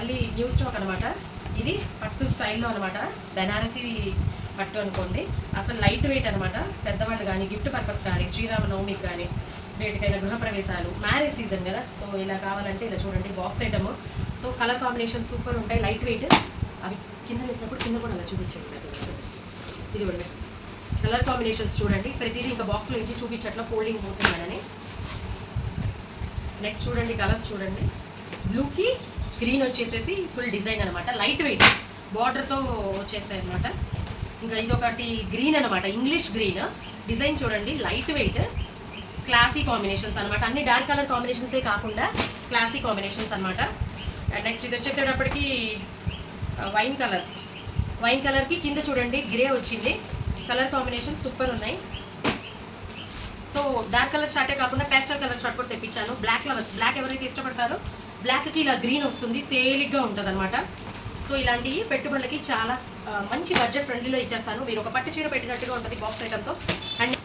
మళ్ళీ new stock అనమాట. ఇది పట్టు స్టైల్లో అనమాట, బెనారసీ పట్టు అనుకోండి. అసలు లైట్ వెయిట్ అనమాట. పెద్దవాళ్ళు కానీ గిఫ్ట్ పర్పస్ కానీ శ్రీరామనవమికి కానీ వేటికైనా గృహప్రవేశాలు, మ్యారేజ్ సీజన్ కదా, సో ఇలా కావాలంటే ఇలా చూడండి box item. So colour combination super ఉంటాయి, లైట్ వెయిట్. అవి కింద వేసినప్పుడు కింద కూడా అలా చూపించండి. ఇది కూడా కలర్ కాంబినేషన్స్ చూడండి, ప్రతిదీ ఇంకా బాక్స్లో ఇచ్చి చూపించట్లా ఫోల్డింగ్ పోతుందని. నెక్స్ట్ చూడండి కలర్స్ చూడండి, బ్లూకి గ్రీన్ వచ్చేసేసి ఫుల్ డిజైన్ అనమాట, లైట్ వెయిట్ బార్డర్తో వచ్చేస్తాయి అనమాట. ఇంకా ఇదొకటి గ్రీన్ అనమాట, ఇంగ్లీష్ గ్రీన్ డిజైన్ చూడండి, లైట్ వెయిట్ క్లాసీ కాంబినేషన్స్ అనమాట. అన్ని డార్క్ కలర్ కాంబినేషన్సే కాకుండా క్లాసీ కాంబినేషన్స్ అనమాట. అండ్ నెక్స్ట్ ఇది వచ్చేసేటప్పటికి వైన్ కలర్కి కింద చూడండి గ్రే వచ్చింది. కలర్ కాంబినేషన్ సూపర్ ఉన్నాయి. సో డార్క్ కలర్ షర్టే కాకుండా పేస్టల్ కలర్ షర్ట్ కూడా తెప్పించాను. బ్లాక్ లవర్స్, బ్లాక్ ఎవరైతే ఇష్టపడతారో బ్లాక్కి ఇలా గ్రీన్ వస్తుంది, తేలిగ్గా ఉంటుంది అనమాట. సో ఇలాంటి పెట్టుబడులకి చాలా మంచి బడ్జెట్ ఫ్రెండ్లీలో ఇచ్చేస్తాను. మీరు ఒక పట్టు చీర పెట్టినట్టుగా ఉంటుంది బాక్స్ ఐటమ్తో. అండ్